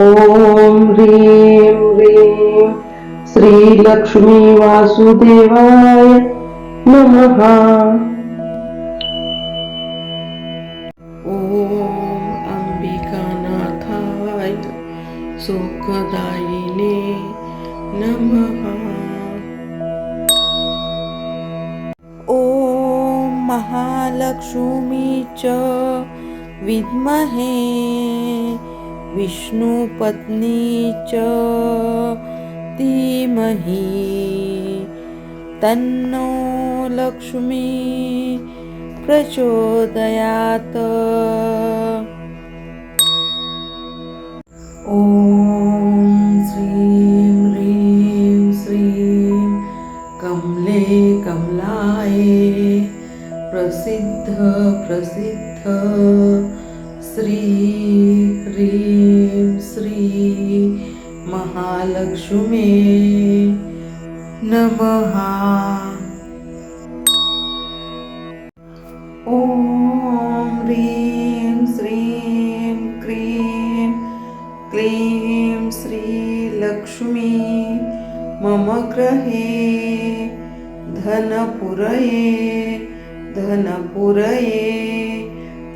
ओम ह्रीं ह्रीं श्री लक्ष्मी वासुदेवाय नमः। ओम अंबिकानाथाय सुखदायिने नमः। ओम महालक्ष्मी च विद्महे विष्णुपत्नी च धीमहि तन्नो लक्ष्मी प्रचोदयात्। ओम श्रीं ह्रीं श्रीं कमले कमलाय प्रसिद्ध प्रसिद्ध श्री ह्रीं श्री महालक्ष्मी नमः। ओम ह्रीं श्रीं क्रीं क्लीं श्रीलक्ष्मी मम गृहे धनपुरये धनपुरये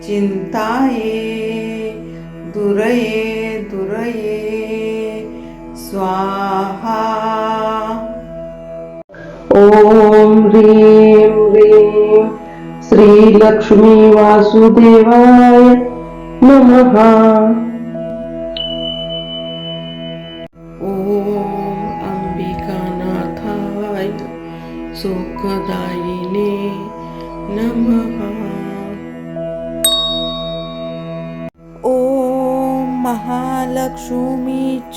चिन्ताये दुरये दुरये स्वाहा। ओम ह्रीं ह्रीं श्रीलक्ष्मी वासुदेवाय नमः। ओम अंबिकानाथाय सुखदायिने नमः। ओम महालक्ष्मी च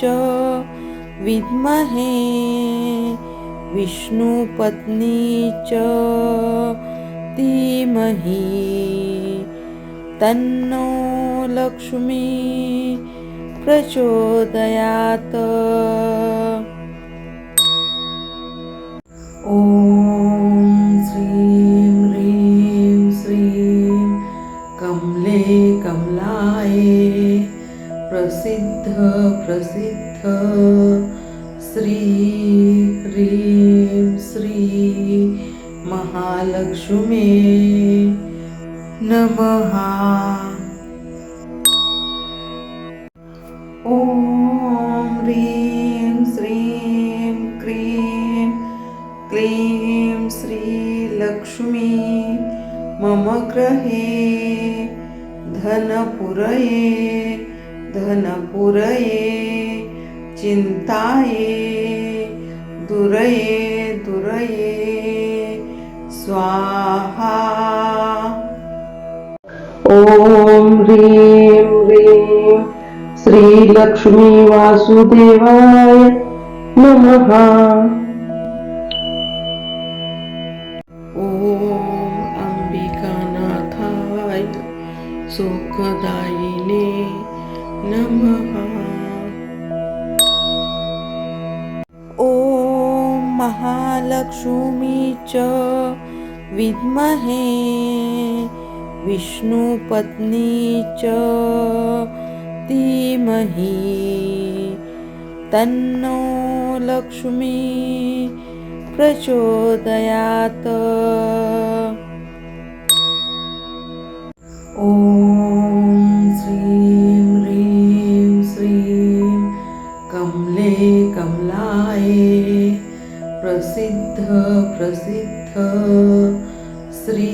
विद्महे विष्णुपत्नी च धीमहि तन्नो लक्ष्मी प्रचोदयात्। ओम श्रीं ह्रीं श्रीं कमले कमलाय प्रसिद्ध प्रसिद्ध श्री ह्रीं श्री महालक्ष्मी नमः। ओम ह्रीं श्रीं क्रीं क्लीं श्रीलक्ष्मी मम गृहे धनपुरये धनपुरये चिन्ताये दुरये दुरये स्वाहा। ओम ह्रीं ह्रीं श्रीलक्ष्मी वासुदेवाय नमः। ओम अंबिकानाथाय सुखदायिने नमः। ओम महालक्ष्मी च विद्महे विष्णुपत्नी च धीमहि तन्नो लक्ष्मी प्रचोदयात्। ओम श्रीं ह्रीं श्रीं कमले कमलाय प्रसिद्ध प्रसिद्ध श्री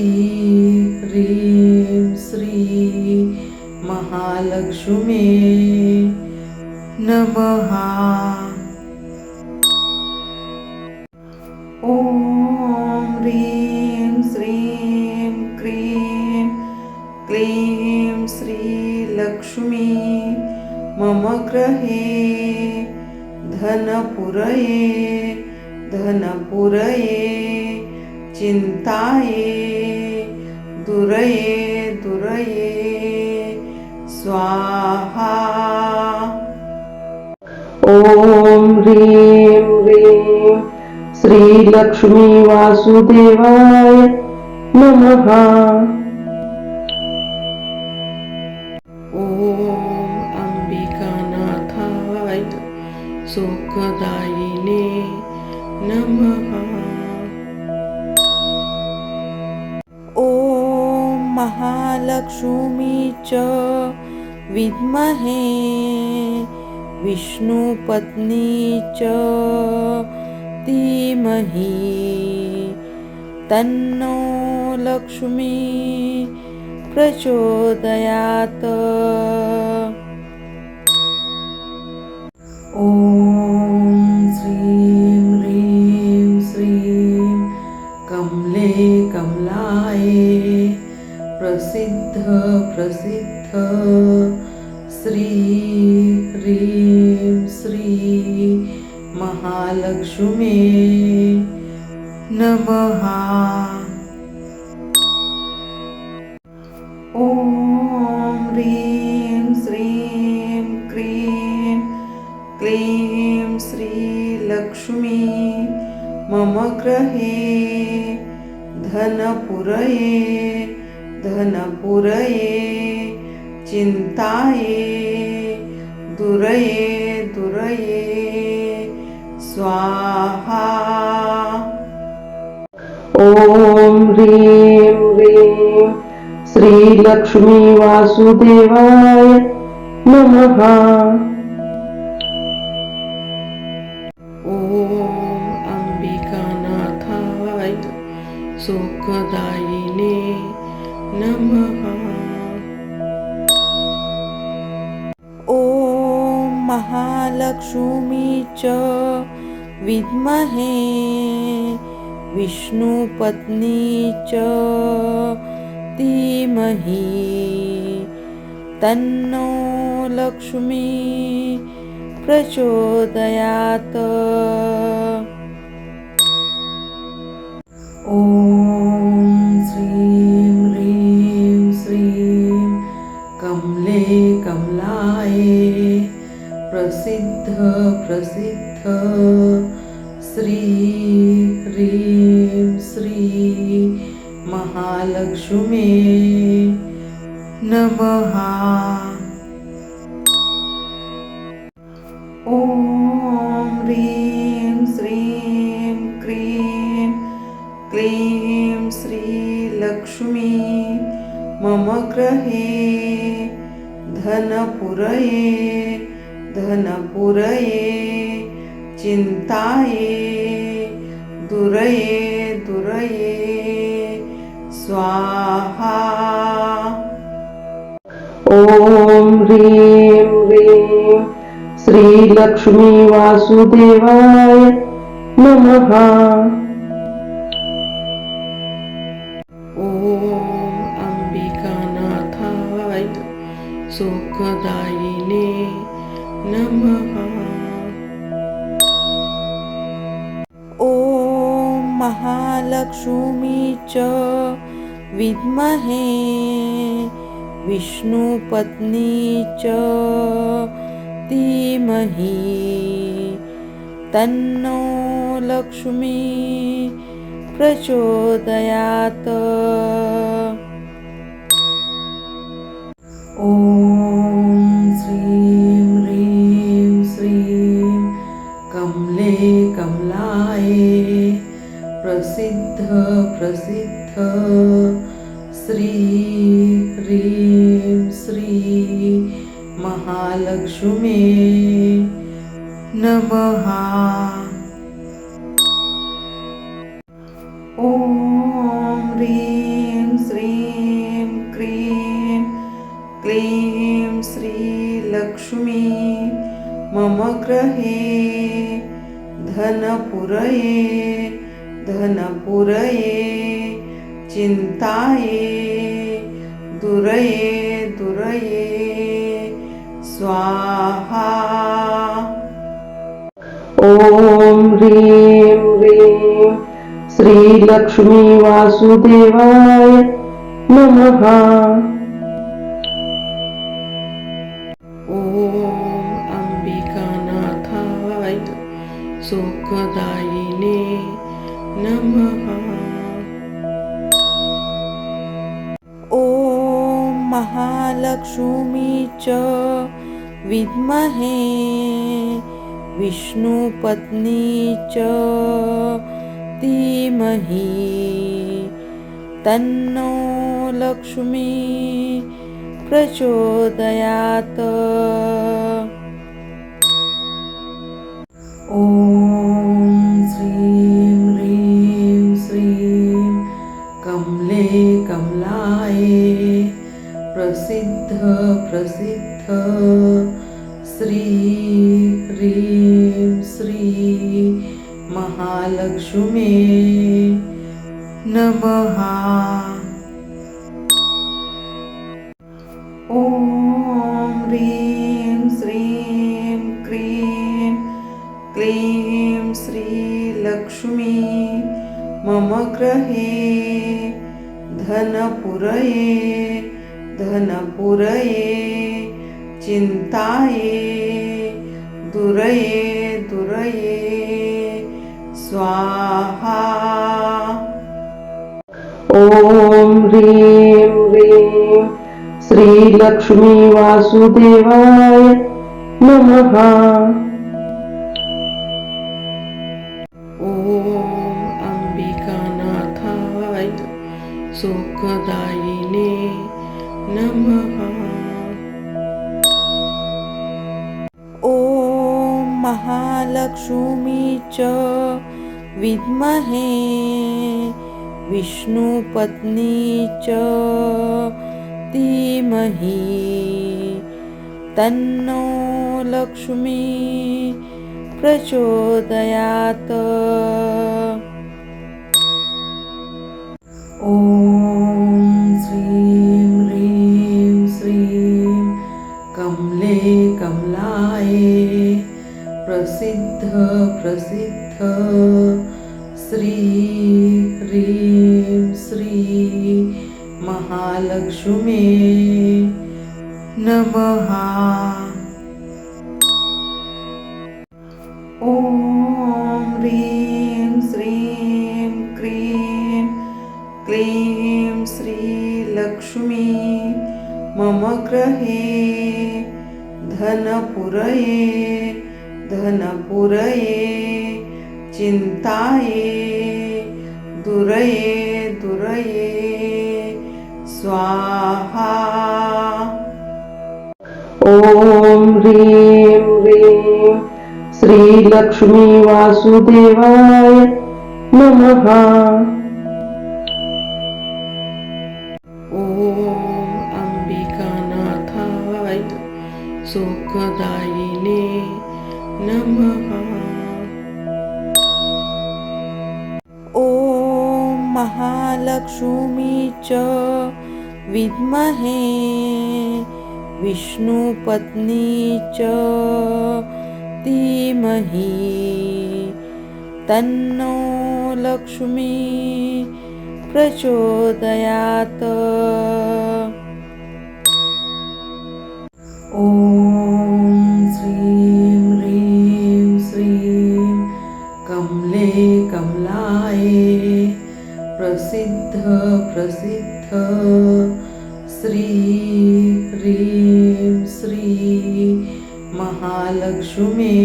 ह्रीं श्री महालक्ष्मी नमः। ओम ह्रीं श्रीं क्रीं क्लीं श्रीलक्ष्मी मम गृहे धनपुरये धनपुरये चिन्ताये दुरये दुरये स्वाहा। ओम ह्रीं ह्रीं श्रीलक्ष्मी वासुदेवाय नमः। ओम अंबिकानाथाय सुखदायिने नमः। ॐ महालक्ष्मी च विद्महे विष्णुपत्नी च धीमहि तन्नो लक्ष्मी प्रचोदयात्। ॐ श्रीं ह्रीं श्रीं कमले कमलाये प्रसिद्ध प्रसिद्ध श्री ह्रीं श्री महालक्ष्मी नमः। ॐ ह्रीं श्रीं क्रीं क्लीं श्रीलक्ष्मी मम गृहे धनपुरये धनपुरये चिन्ताये दुरये दुरये स्वाहा। ॐ ह्रीं ह्रीं श्रीलक्ष्मी वासुदेवाय नमः। अंबिकानाथाय सुखदायिने नमः। ॐ महालक्ष्मी च विद्महे विष्णुपत्नी च धीमहि तन्नो लक्ष्मी प्रचोदयात्। ॐ श्रीं ह्रीं श्रीं कमले कमलाये प्रसिद्ध प्रसिद्ध श्री ह्रीं श्री महालक्ष्मी नमः। ॐ ह्रीं श्रीं क्रीं क्लीं श्रीलक्ष्मी मम गृहे धनपुरये धनपुरये चिन्ताये दुरये दुरये स्वाहा। ॐ ह्रीं ह्रीं श्रीलक्ष्मी वासुदेवाय नमः। ॐ अंबिकानाथाय सुखदायिने नमः। ॐ महालक्ष्मी च विद्महे विष्णुपत्नी च धीमहि तन्नो लक्ष्मी प्रचोदयात्। ॐ श्रीं ह्रीं श्रीं कमले कमलाये प्रसिद्ध प्रसिद्ध श्री ह्रीं श्री महालक्ष्मी नमः। ॐ ह्रीं श्रीं क्रीं क्लीं श्रीलक्ष्मी मम गृहे धनपुरये धनपुरये चिन्ताये दुरये दुरये स्वाहा। ॐ ह्रीं ह्रीं श्रीलक्ष्मी वासुदेवाय नमः। ॐ अंबिकानाथाय सुखदायिने नमः। ॐ महालक्ष्मी च विद्महे विष्णुपत्नी च धीमहि तन्नो लक्ष्मी प्रचोदयात्। ॐ श्रीं ह्रीं श्रीं कमले कमलाये प्रसिद्ध प्रसिद्ध श्री ह्रीं श्री महालक्ष्मी नमः। ॐ ह्रीं श्रीं क्रीं क्लीं श्रीलक्ष्मी मम गृहे धनपुरये धनपुरये चिन्ताये दुरये दुरये स्वाहा। ॐ ह्रीं ह्रीं श्रीलक्ष्मी वासुदेवाय नमः। ॐ अंबिकानाथाय सुखदायिने नमः। ॐ महालक्ष्मी च विद्महे विष्णुपत्नी च धीमहि तन्नो लक्ष्मी प्रचोदयात्। ॐ श्रीं ह्रीं श्रीं कमले कमलाये प्रसिद्ध प्रसिद्ध श्री ह्रीं श्री महालक्ष्मी नमः। ॐ ह्रीं श्रीं क्रीं क्लीं श्रीलक्ष्मी मम गृहे धनपुरये धनपुरये चिन्ताये दुरये दुरये स्वाहा। ॐ ह्रीं ह्रीं श्रीलक्ष्मी वासुदेवाय नमः। ॐ अंबिकानाथाय सुखदायिने नमः। ॐ महालक्ष्मी च विद्महे विष्णुपत्नी च धीमहि तन्नो लक्ष्मी प्रचोदयात्। ॐ श्रीं ह्रीं श्रीं कमले कमलाये प्रसिद्ध प्रसिद्ध श्री ह्रीं श्री महालक्ष्मी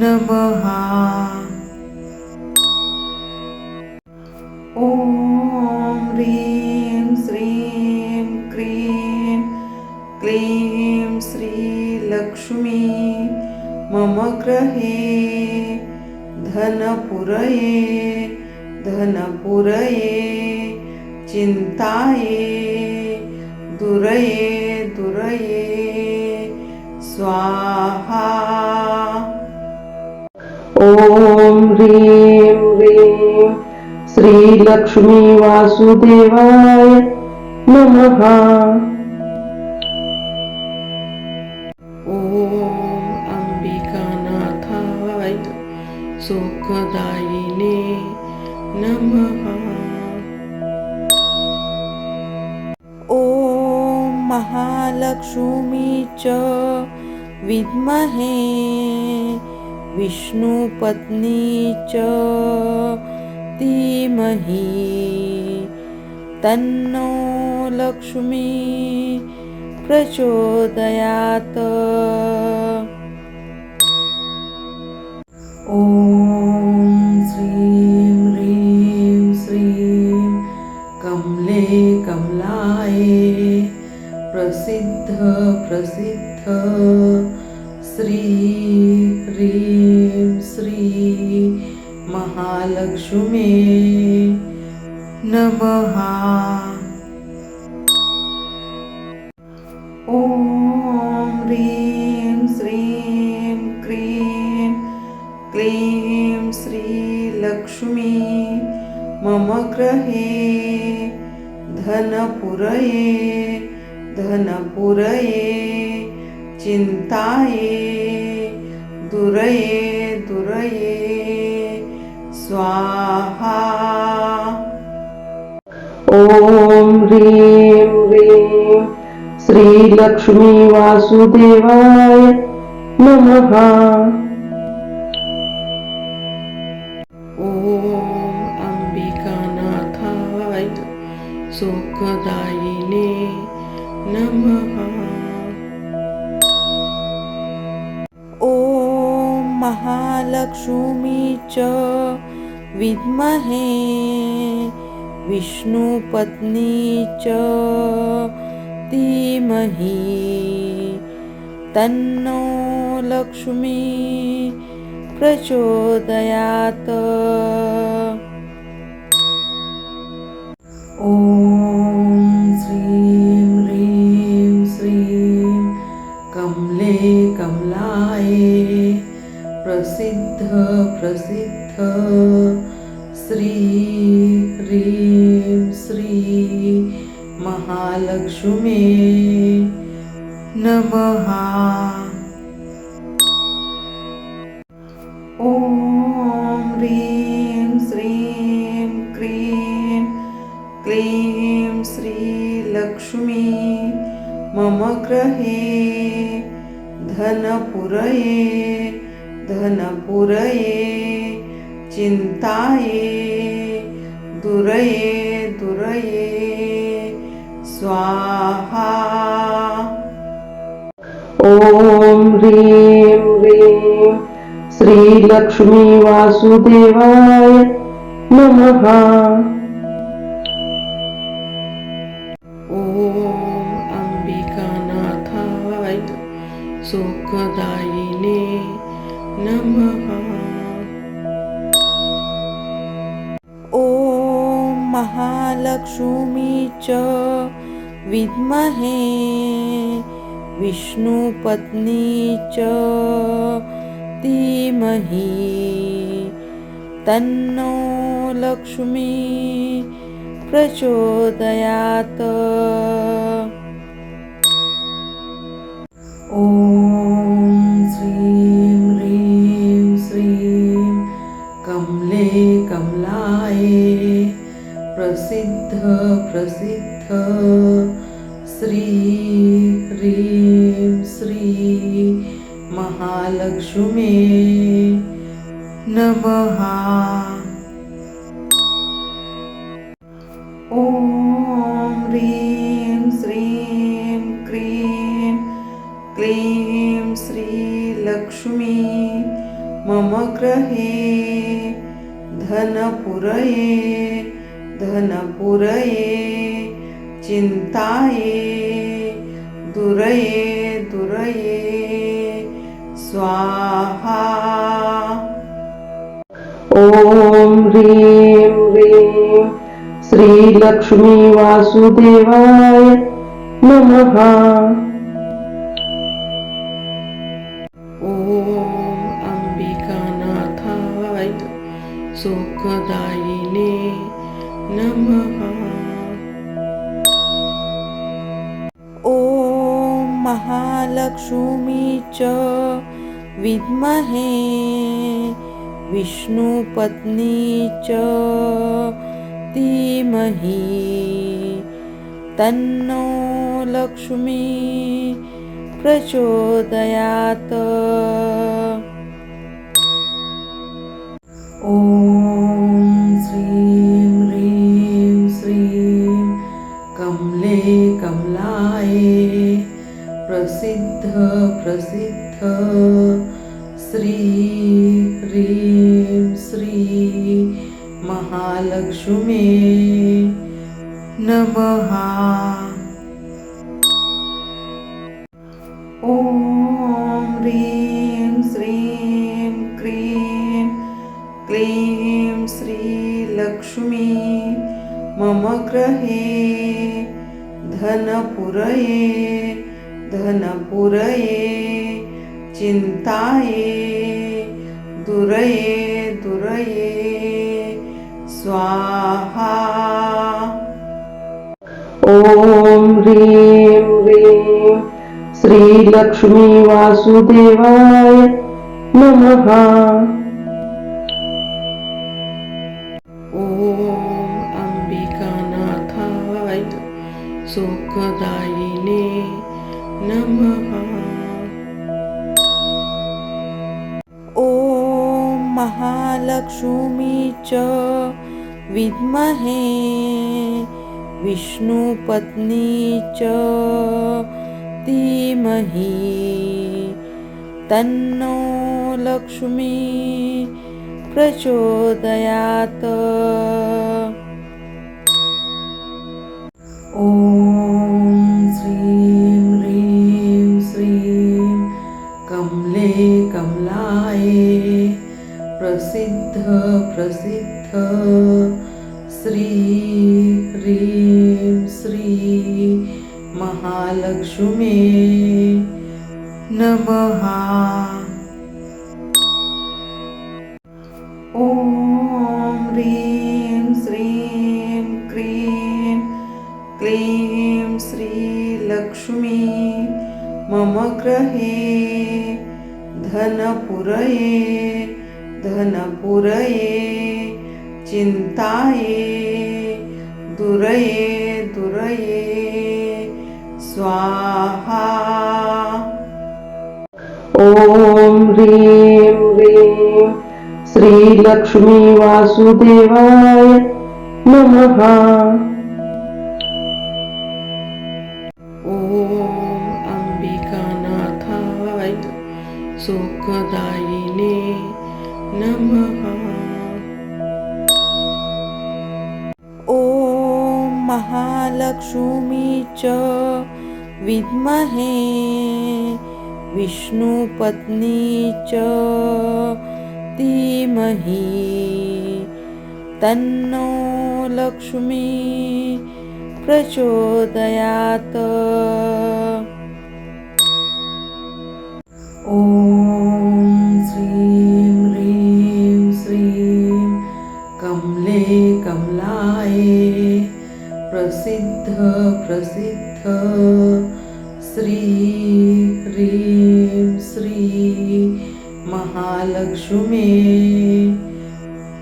नमः। ॐ ह्रीं श्रीं क्रीं क्लीं श्रीलक्ष्मी मम गृहे धनपुरये धनपुरये चिन्ताये दुरये दुरये स्वाहा। ॐ ह्रीं ह्रीं श्रीलक्ष्मी वासुदेवाय नमः। ॐ अंबिकानाथाय सुखदायिने नमः। ॐ महालक्ष्मी च विद्महे विष्णुपत्नी च धीमहि तन्नो लक्ष्मी प्रचोदयात्। प्रसिद्ध श्री ह्रीं श्री महालक्ष्मी नमः। ॐ ह्रीं श्रीं क्रीं क्लीं श्रीलक्ष्मी मम गृहे धनपुरये धनपुरये चिन्ताये दुरये दुरये स्वाहा। ॐ ह्रीं ह्रीं श्रीलक्ष्मी वासुदेवाय नमः। ॐ अंबिकानाथाय सुखदायिने नमः। ॐ महालक्ष्मी च विद्महे विष्णुपत्नी च धीमहि तन्नो लक्ष्मी प्रचोदयात्। ॐ श्रीं ह्रीं श्रीं कमले कमलाये प्रसिद्ध प्रसिद्ध श्री ह्रीं श्री महालक्ष्मी नमः। ॐ ह्रीं श्रीं क्रीं क्लीं श्रीलक्ष्मी मम गृहे धनपुरये धनपुरये चिन्ताये दुरये दुरये स्वाहा। ॐ ह्रीं ह्रीं श्रीलक्ष्मी वासुदेवाय नमः। ॐ अंबिकानाथाय सुखदायिने नमः। ॐ महालक्ष्मी च विद्महे विष्णुपत्नी च धीमहि तन्नो लक्ष्मी प्रचोदयात्। ॐ श्रीं ह्रीं श्रीं कमले कमलाये प्रसिद्ध प्रसिद्ध श्री ह्रीं श्री महालक्ष्मी नमः। ॐ ह्रीं श्रीं क्रीं क्लीं श्रीलक्ष्मी मम गृहे धनपुरये धनपुरये चिन्ताये दुरये दुरये स्वाहा। ॐ ह्रीं ह्रीं श्रीलक्ष्मी वासुदेवाय नमः। ॐ अंबिकानाथाय सुखदायिने नमः। ॐ महालक्ष्मी च विद्महे विष्णुपत्नी च धीमहि तन्नो लक्ष्मी प्रचोदयात्। ॐ श्रीं ह्रीं श्रीं कमले कमलाये प्रसिद्ध प्रसिद्ध श्री ह्रीं श्री महालक्ष्मी नमः। ह्रीं श्रीं क्रीं क्लीं श्रीलक्ष्मी मम गृहे धनपुरये चिन्ताये दुरये स्वाहा। ॐ ह्रीं ह्रीं श्रीलक्ष्मी वासुदेवाय नमः। ॐ अंबिकानाथाय सुखदायिने नमः। ॐ महालक्ष्मी च विद्महे विष्णुपत्नी च धीमहि तन्नो लक्ष्मी प्रचोदयात्। ॐ श्रीं ह्रीं श्रीं कमले कमलाये प्रसिद्ध श्री ह्रीं श्री महालक्ष्मी नमः। ॐ ह्रीं श्रीं क्रीं क्लीं श्रीलक्ष्मी मम गृहे धनपुरये चिन्ताये दुरये स्वाहा। ॐ ह्रीं ह्रीं श्रीलक्ष्मी वासुदेवाय नमः। ॐ अंबिकानाथाय सुखदायिने नमः। ॐ महालक्ष्मी च विद्महे विष्णुपत्नी च धीमहि तन्नो लक्ष्मी प्रचोदयात्। ॐ श्रीं ह्रीं श्रीं कमले कमलाये प्रसिद्ध श्री ह्रीं श्री महालक्ष्मी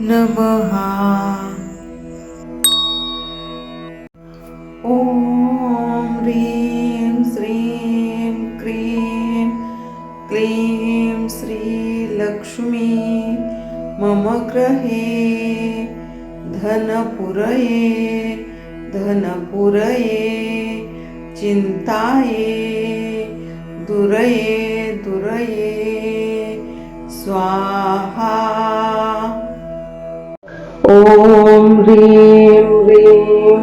नमः। ॐ ह्रीं श्रीं क्रीं क्लीं श्रीलक्ष्मी मम गृहे धनपुरये चिन्ताये दुरये स्वाहा। ॐ ह्रीं ह्रीं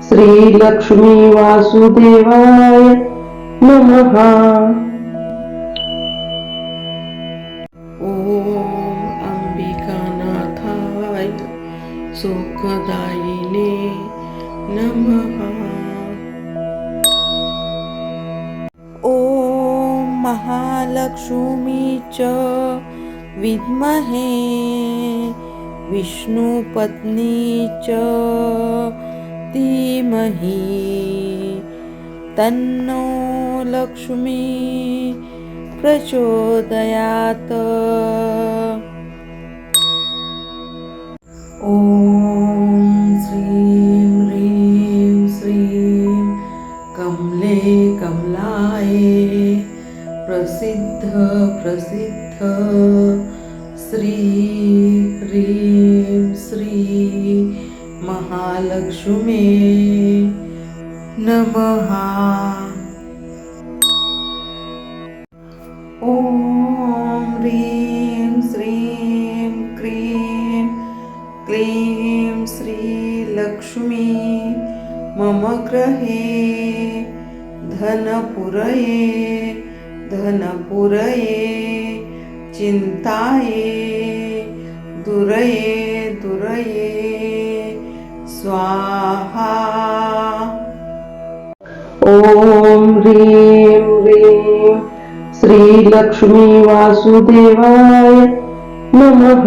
श्रीलक्ष्मी वासुदेवाय नमः। ॐ अंबिकानाथाय सुखदायिने नमः। ॐ महालक्ष्मी च विद्महे विष्णुपत्नी च धीमहि तन्नो लक्ष्मी प्रचोदयात्। ॐ श्रीं ह्रीं श्रीं कमले कमलाये प्रसिद्ध श्री ह्रीं श्री महालक्ष्मी नमः। ॐ ह्रीं श्रीं क्रीं क्लीं श्रीलक्ष्मी मम गृहे धनपुरये धनपुरये चिन्ताये दुरये दुरये स्वाहा। ॐ ह्रीं ह्रीं श्रीलक्ष्मी वासुदेवाय नमः।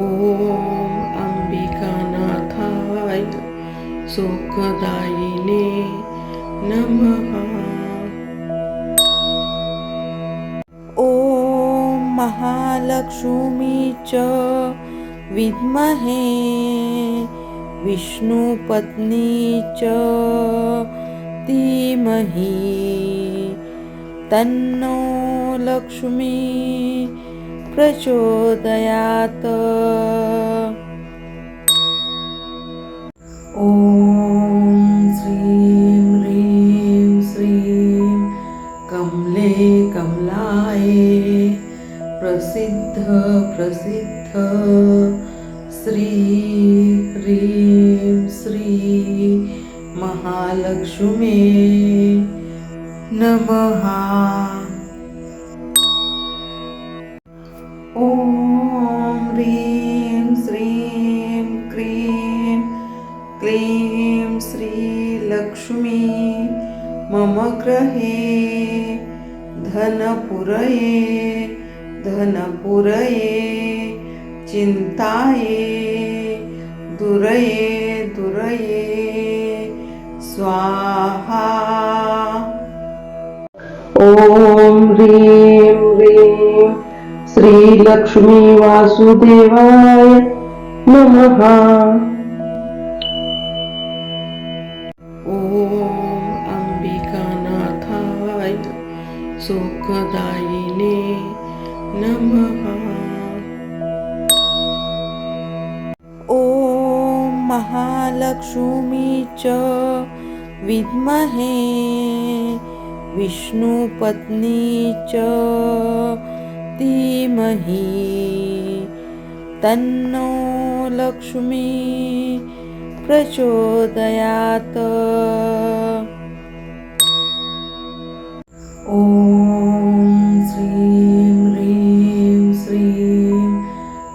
ॐ अंबिकानाथाय सुखदायिने नमः। ॐ महालक्ष्मी च विद्महे विष्णुपत्नी च धीमहि तन्नो लक्ष्मी प्रचोदयात्। ॐ श्रीं ह्रीं श्रीं कमले कमलाये प्रसिद्ध प्रसिद्ध श्री ह्रीं श्री महालक्ष्मी नमः। ॐ ह्रीं श्रीं क्रीं क्लीं श्रीलक्ष्मी मम गृहे धनपुरये धनपुरये चिन्ताये दुरये दुरये स्वाहा। ॐ ह्रीं ह्रीं श्रीलक्ष्मी वासुदेवाय नमः। ॐ अंबिकानाथाय सुखदायिने नमः। ॐ महालक्ष्मी च विद्महे विष्णुपत्नी च धीमहि तन्नो लक्ष्मी प्रचोदयात्। ॐ श्रीं ह्रीं श्रीं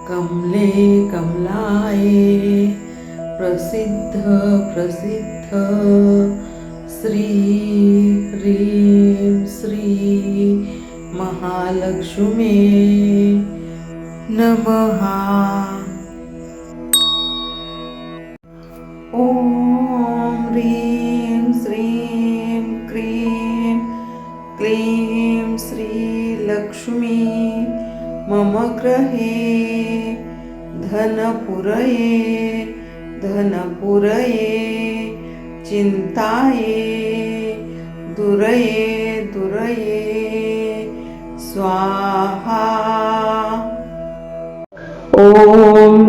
कमले कमलाये प्रसिद्ध प्रसिद्ध श्री ह्रीं श्री महालक्ष्मी नमः। ॐ ह्रीं श्रीं क्रीं क्लीं श्रीलक्ष्मी मम गृहे धनपुरये धनपुरये चिन्ताये दुरये दुरये स्वाहा। ॐ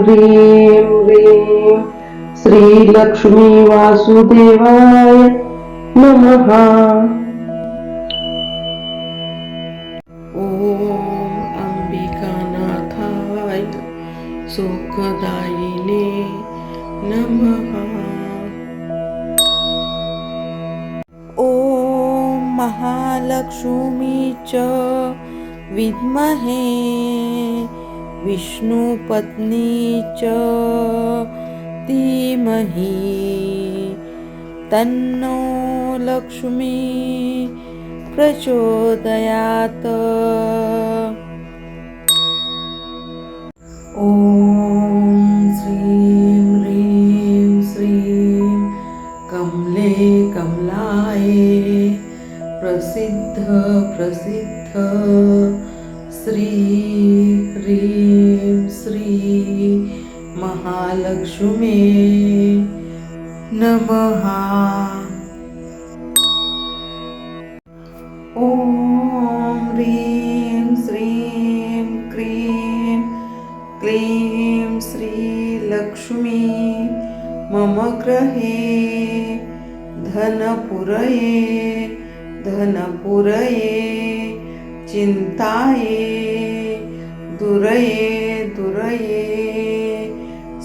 ह्रीं ह्रीं श्रीलक्ष्मी वासुदेवाय नमः। ॐ अंबिकानाथाय सुखदायिने नमः। ॐ महालक्ष्मी च विद्महे विष्णुपत्नी च धीमहि तन्नो लक्ष्मी प्रचोदयात्। ॐ श्रीं ह्रीं श्रीं कमले कमलाये प्रसिद्ध प्रसिद्ध श्री ह्रीं श्री महालक्ष्मी नमः। ॐ ह्रीं श्रीं क्रीं क्लीं श्रीलक्ष्मी मम गृहे धनपुरये धनपुरये चिन्ताये दुरये दुरये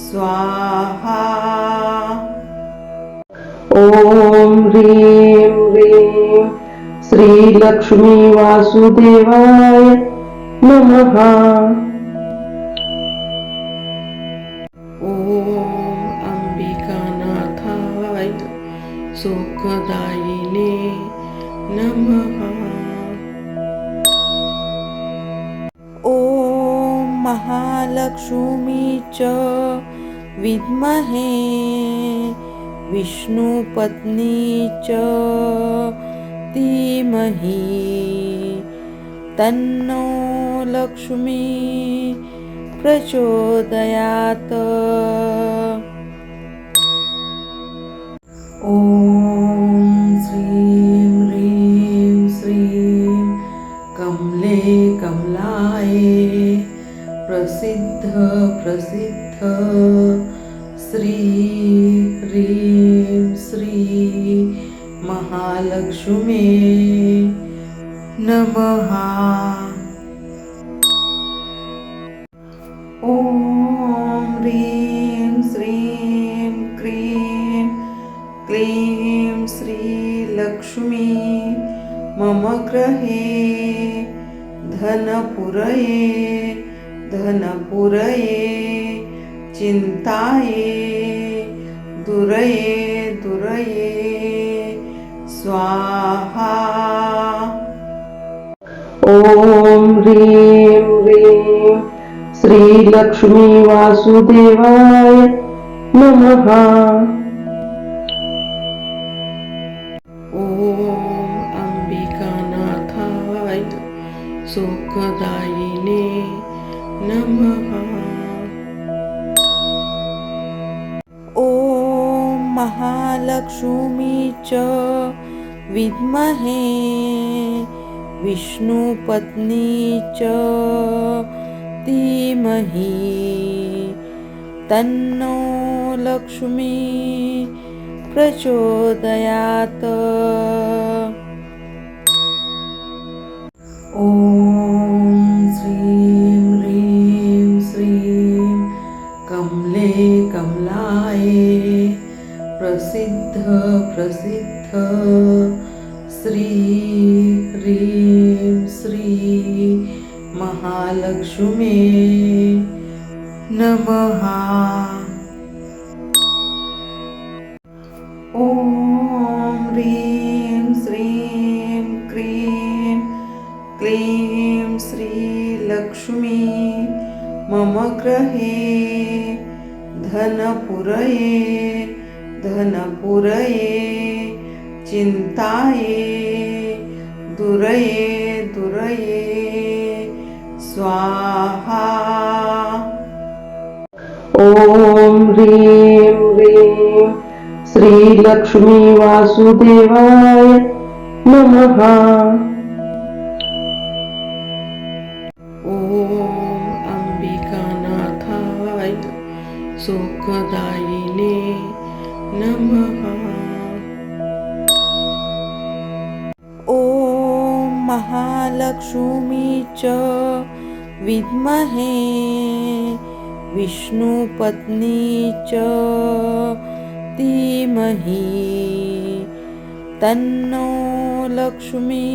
स्वाहा। ॐ ह्रीं श्रीलक्ष्मी वासुदेवाय नमः। ॐ अंबिकानाथाय सुखदायिने नमः। ॐ महालक्ष्मी च विद्महे विष्णुपत्नी च धीमहि तन्नो लक्ष्मी प्रचोदयात्। ॐ श्रीं ह्रीं श्रीं कमले कमलाये प्रसिद्ध प्रसिद्ध श्री ह्रीं श्री महालक्ष्मी नमः। ॐ ह्रीं श्रीं क्रीं क्लीं श्रीलक्ष्मी मम गृहे धनपुरये धनपुरये चिन्ताये दुरये दुरये स्वाहा। ॐ ह्रीं ह्रीं श्रीलक्ष्मी वासुदेवाय नमः। ॐ अंबिकानाथाय सुखदायिने नमः। ॐ महालक्ष्मी च विद्महे विष्णुपत्नी च धीमहि तन्नो लक्ष्मी प्रचोदयात्। ॐ श्रीं ह्रीं श्रीं कमले कमलाये प्रसिद्ध प्रसिद्ध श्री ह्रीं श्री महालक्ष्मी नमः। ॐ ह्रीं श्रीं क्रीं क्लीं श्रीलक्ष्मी मम गृहे धनपुरये धनपुरये चिन्ताये दुरये दुरये स्वाहा। ॐ ह्रीं ह्रीं श्रीलक्ष्मी वासुदेवाय नमः। ॐ अंबिकानाथाय सुखदायिने नमः। ॐ महालक्ष्मी च विद्महे विष्णुपत्नी च धीमहि तन्नो लक्ष्मी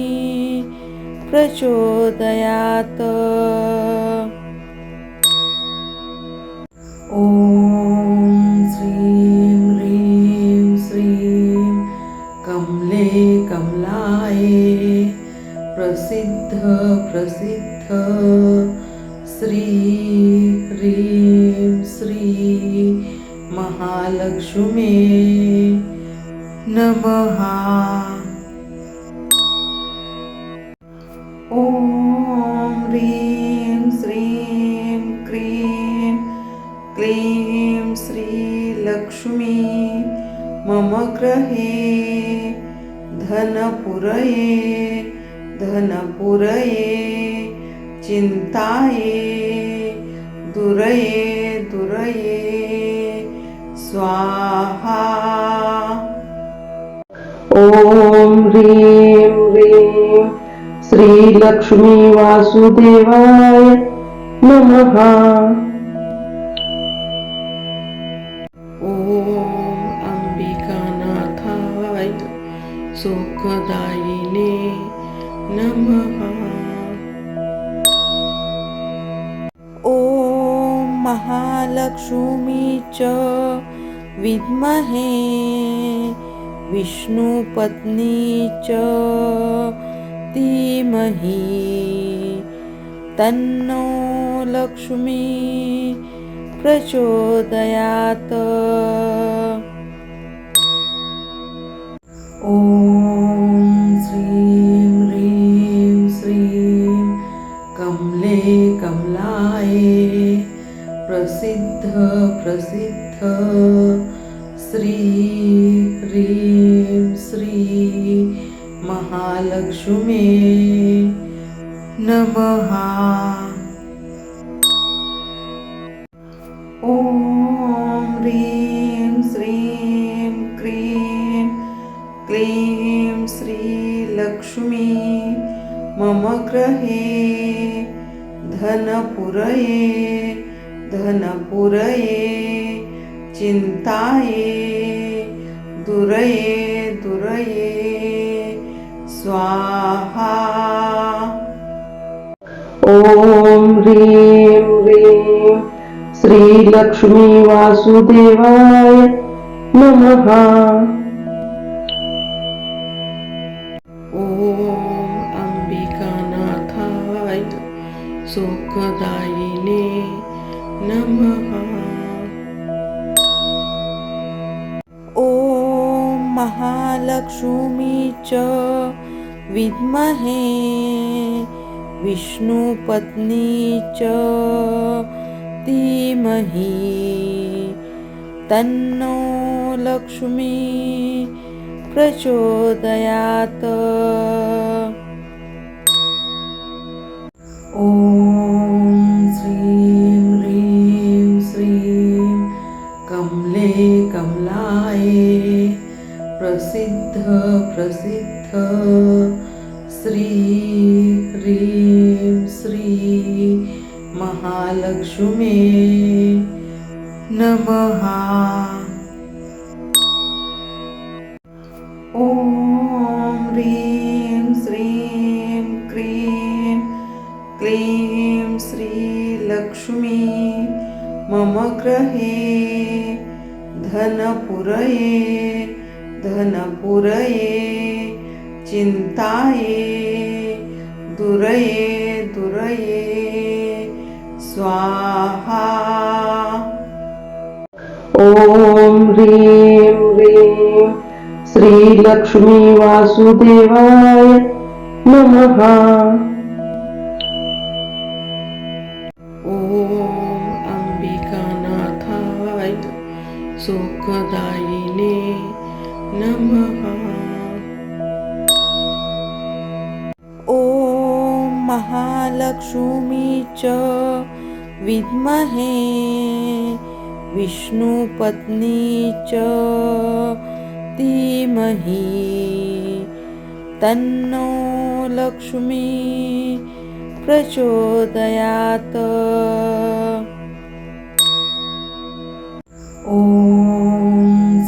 प्रचोदयात्। ॐ श्रीं ह्रीं श्रीं कमले कमलाये प्रसिद्ध प्रसिद्ध श्री ह्रीं श्री महालक्ष्मी नमः। ॐ ह्रीं श्रीं क्रीं क्लीं श्रीलक्ष्मी मम गृहे धनपुरये धनपुरये चिन्ताये दुरये दुरये स्वाहा। ॐ ह्रीं ह्रीं श्रीलक्ष्मी वासुदेवाय नमः। ॐ अंबिकानाथाय सुखदायिने नमः. ॐ महालक्ष्मी च विद्महे विष्णुपत्नी च धीमहि तन्नो लक्ष्मी प्रचोदयात्. ॐ श्रीं ह्रीं श्रीं कमले कमलाये प्रसिद्ध प्रसिद्ध श्री ह्रीं श्री महालक्ष्मी नमः. ॐ ह्रीं श्रीं क्रीं क्लीं श्रीलक्ष्मी मम गृहे धनपुरये चिन्ताये दुरये स्वाहा. ॐ ह्रीं ह्रीं श्रीलक्ष्मी वासुदेवाय नमः. ॐ अंबिकानाथाय सुखदायिने नमः. ॐ महालक्ष्मी च विद्महे विष्णुपत्नी च धीमहि तन्नो लक्ष्मी प्रचोदयात्. ॐ श्रीं ह्रीं श्रीं कमले कमलाये प्रसिद्ध प्रसिद्ध श्री ह्रीं श्री महालक्ष्मी नमः. ॐ ह्रीं श्रीं क्रीं क्लीं श्रीलक्ष्मी मम गृहे धनपुरये चिन्ताये दुरये स्वाहा. ॐ ह्रीं ह्रीं श्रीलक्ष्मी वासुदेवाय नमः. ॐ अंबिकानाथाय सुखदायिने नमः. ॐ महालक्ष्मी च विद्महे विष्णुपत्नी च धीमहि तन्नो लक्ष्मी प्रचोदयात्. ॐ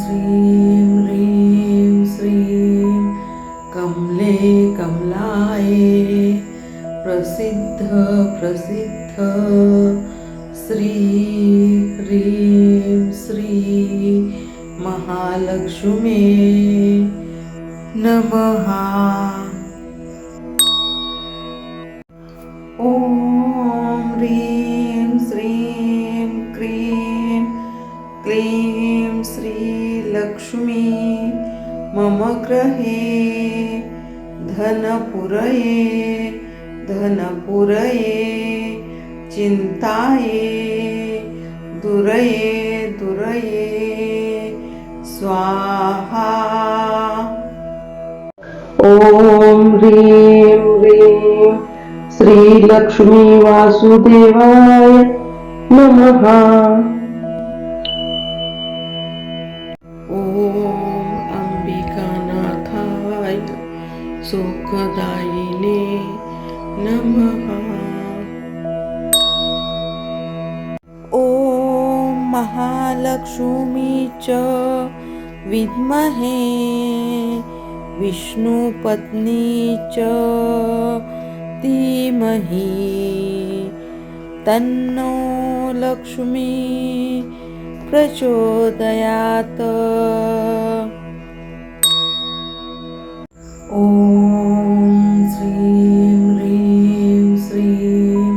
श्रीं ह्रीं श्रीं कमले कमलाये प्रसिद्ध प्रसिद्ध श्री ह्रीं श्री महालक्ष्मी नमः. ॐ ह्रीं श्रीं क्रीं क्लीं श्रीलक्ष्मी मम गृहे धनपुरये चिन्ताये दुरये स्वाहा. ॐ ह्रीं ह्रीं श्रीलक्ष्मी वासुदेवाय नमः. ॐ अंबिकानाथाय सुखदायिने नमः. ॐ महालक्ष्मी च विद्महे विष्णुपत्नी च धीमहि तन्नो लक्ष्मी प्रचोदयात्। ॐ श्रीं ह्रीं श्रीं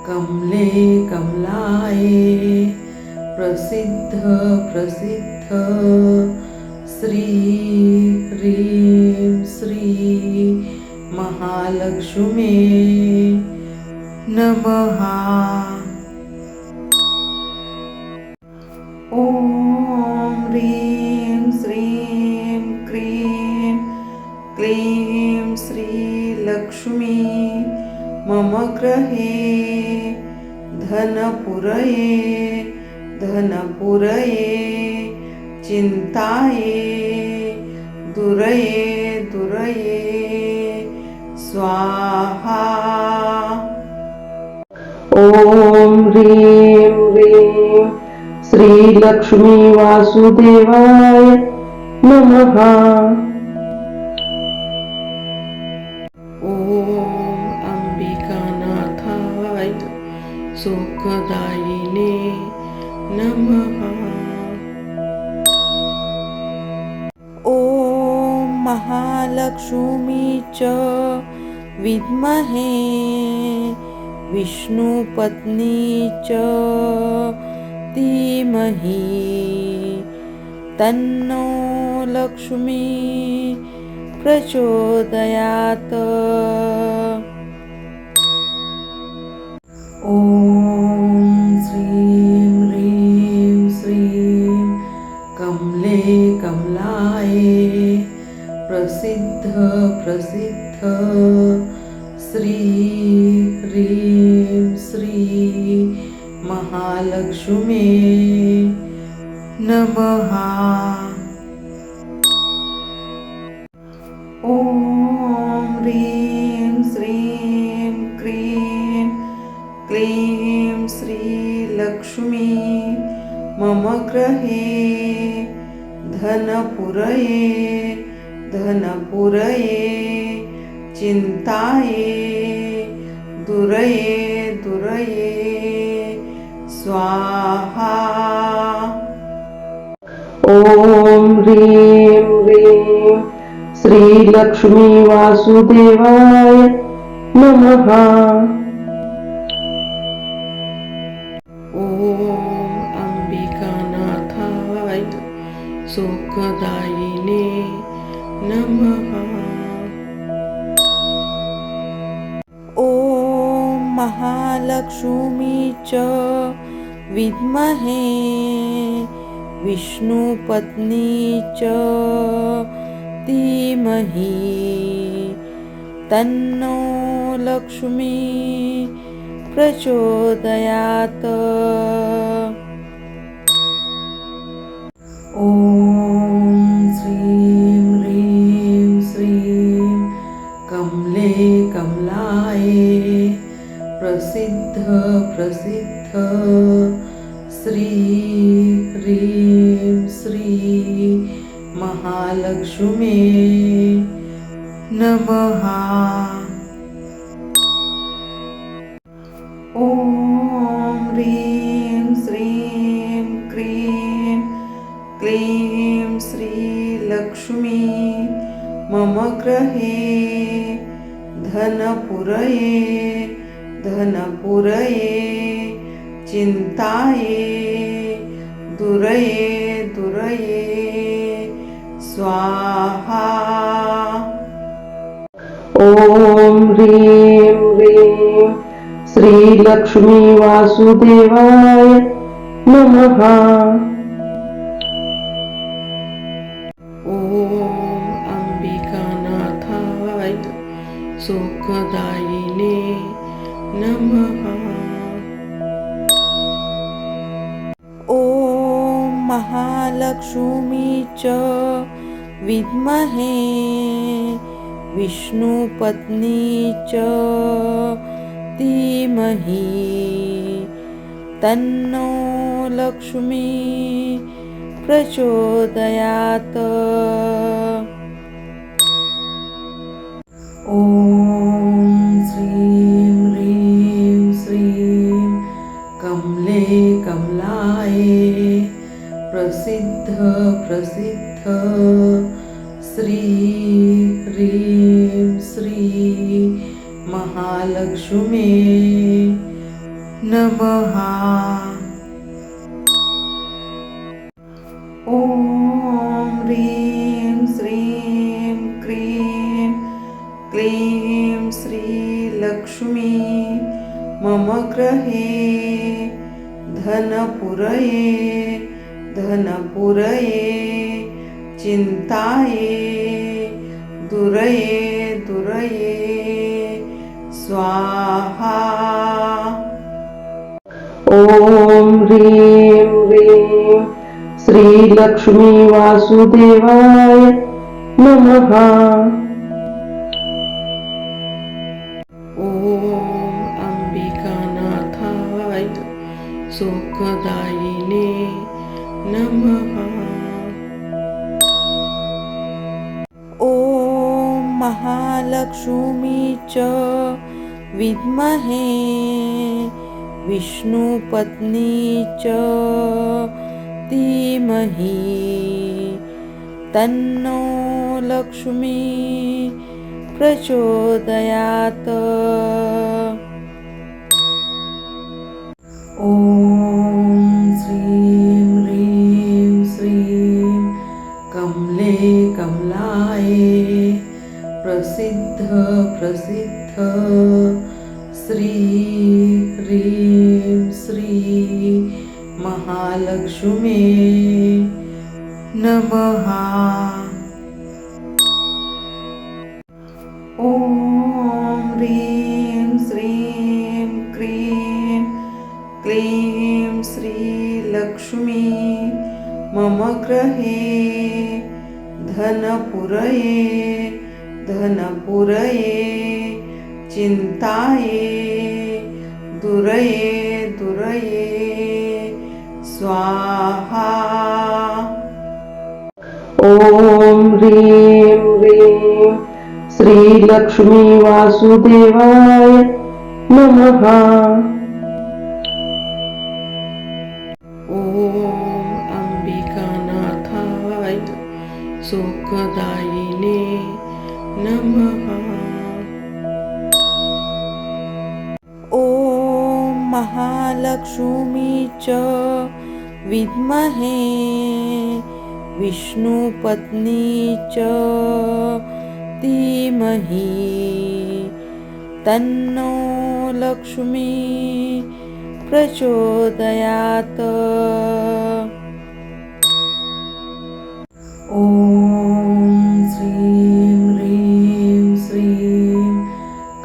कमले कमलाये प्रसिद्ध प्रसिद्ध श्री ह्रीं श्री महालक्ष्मी नमः। ॐ ह्रीं श्रीं क्रीं क्लीं श्रीलक्ष्मी मम गृहे धनपुरये धनपुरये चिन्ताये दुरये दुरये स्वाहा। ॐ ह्रीं ह्रीं श्रीलक्ष्मी वासुदेवाय नमः। अंबिकानाथाय सुखदायिने नमः। ॐ महालक्ष्मी च विद्महे विष्णुपत्नी च धीमहि तन्नो लक्ष्मी प्रचोदयात्। ॐ श्रीं ह्रीं श्रीं कमले कमलाये प्रसिद्ध प्रसिद्ध श्री ह्रीं श्री महालक्ष्मी नमः। ॐ ह्रीं श्रीं क्रीं क्लीं श्रीलक्ष्मी मम गृहे धनपुरये धनपुरये चिन्ताये दुरये दुरये स्वाहा। ॐ ह्रीं ह्रीं श्रीलक्ष्मी वासुदेवाय नमः। अंबिकानाथाय सुखदायिने नमः। ॐ महालक्ष्मी च विद्महे विष्णुपत्नी च धीमहि तन्नो लक्ष्मी प्रचोदयात्। ॐ श्रीं ह्रीं श्रीं कमले कमलाये प्रसिद्ध प्रसिद्ध श्री ह्रीं श्री महालक्ष्मी नमः। ॐ ह्रीं श्रीं क्रीं क्लीं श्रीलक्ष्मी मम गृहे धनपुरये धनपुरये चिन्ताये दुरये दुरये स्वाहा। ॐ ह्रीं ह्रीं श्रीलक्ष्मी वासुदेवाय नमः। अंबिकानाथाय सुखदायिने नमः। ॐ महालक्ष्मी च विद्महे विष्णुपत्नी च धीमहि तन्नो लक्ष्मी प्रचोदयात्। ॐ श्रीं ह्रीं श्रीं कमले कमलाये प्रसिद्ध प्रसिद्ध श्री ह्रीं श्री महालक्ष्मी नमः। ॐ ह्रीं श्रीं क्रीं क्लीं श्रीलक्ष्मी मम गृहे धनपुरये धनपुरये चिन्ताये दुरये दुरये स्वाहा। ॐ ह्रीं ह्रीं श्रीलक्ष्मी वासुदेवाय नमः। ॐ अंबिकानाथाय सुखदायिने नमः। ॐ महालक्ष्मी च विद्महे विष्णुपत्नी च धीमहि तन्नो लक्ष्मी प्रचोदयात्। ॐ श्रीं ह्रीं श्रीं कमले कमलाये प्रसिद्ध प्रसिद्ध श्री ह्रीं श्री महालक्ष्मी नमः। ॐ ह्रीं श्रीं क्रीं क्लीं श्रीलक्ष्मी मम गृहे धनपुरये धनपुरये चिन्ताये दुरये दुरये स्वाहा। ॐ ह्रीं ह्रीं श्रीलक्ष्मी वासुदेवाय नमः। ॐ अंबिकानाथाय सुखदायिने नमः। ॐ महालक्ष्मी च विद्महे विष्णुपत्नी च धीमहि तन्नो लक्ष्मी प्रचोदयात्। ॐ श्रीं ह्रीं श्रीं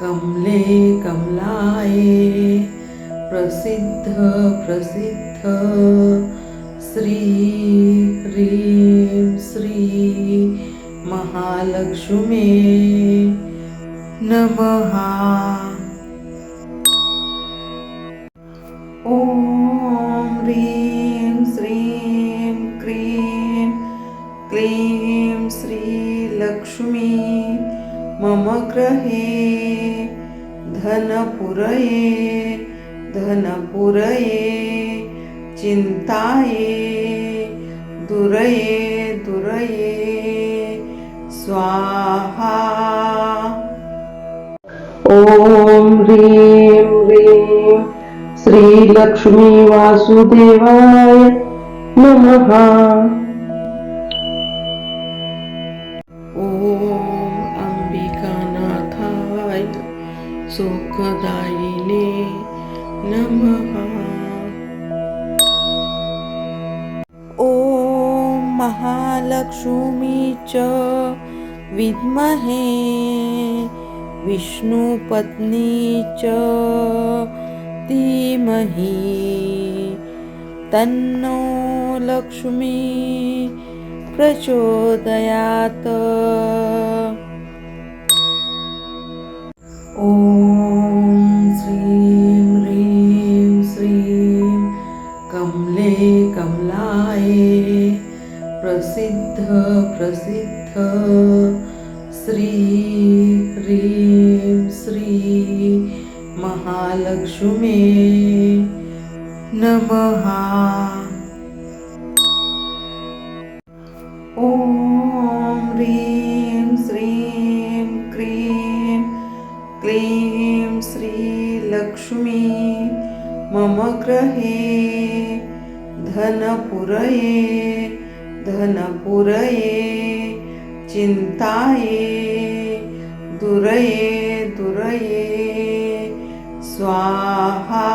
कमले कमलाये प्रसिद्ध प्रसिद्ध श्री ह्रीं श्री महालक्ष्मी नमः। ॐ ह्रीं श्रीं क्रीं क्लीं श्रीलक्ष्मी मम गृहे धनपुरये धनपुरये चिन्ताये दुरये दुरये स्वाहा। ॐ ह्रीं ह्रीं श्रीलक्ष्मी वासुदेवाय नमः। ॐ अंबिकानाथाय सुखदायिने नमः। ॐ महालक्ष्मी च विद्महे विष्णुपत्नी च धीमहि तन्नो लक्ष्मी प्रचोदयात्। ॐ श्रीं ह्रीं श्रीं कमले कमलाये प्रसिद्ध प्रसिद्ध श्री ह्रीं लक्ष्मी नमः। ॐ ह्रीं श्रीं क्रीं क्लीं श्रीलक्ष्मी मम गृहे धनपुरये चिन्ताये दुरये स्वाहा।